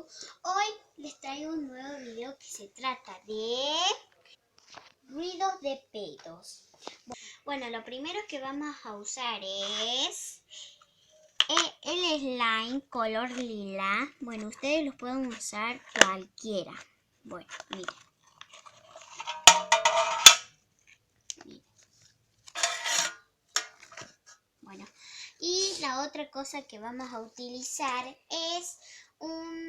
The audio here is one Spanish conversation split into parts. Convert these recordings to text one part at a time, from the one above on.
Hoy les traigo un nuevo video que se trata de ruidos de pedos. Bueno, lo primero que vamos a usar es el slime color lila. Bueno, ustedes los pueden usar cualquiera. Bueno, miren. Bueno, y la otra cosa que vamos a utilizar es un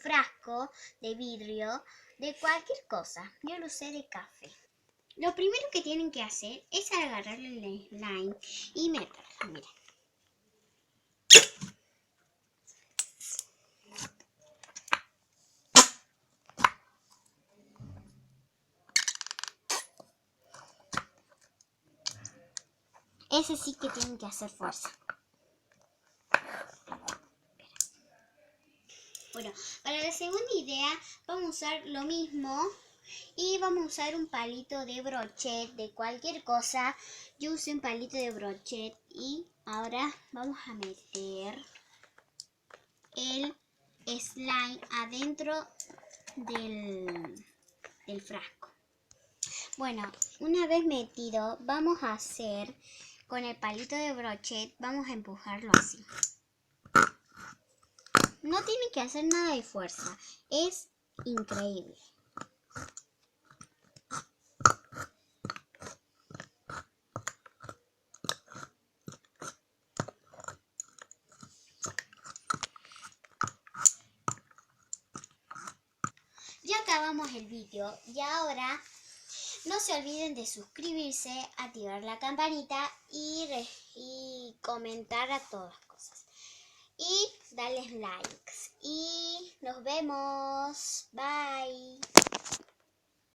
frasco de vidrio de cualquier cosa. Yo lo usé de café. Lo primero que tienen que hacer es agarrarle el slime y meterlo, miren. Ese sí que tienen que hacer fuerza. Bueno, para la segunda idea vamos a usar lo mismo y vamos a usar un palito de brochet de cualquier cosa. Yo usé un palito de brochet y ahora vamos a meter el slime adentro del frasco. Bueno, una vez metido, vamos a hacer con el palito de brochet, vamos a empujarlo así. No tiene que hacer nada de fuerza, es increíble. Ya acabamos el vídeo y ahora no se olviden de suscribirse, activar la campanita y comentar a todas las cosas. Y darles likes. Y nos vemos. Bye.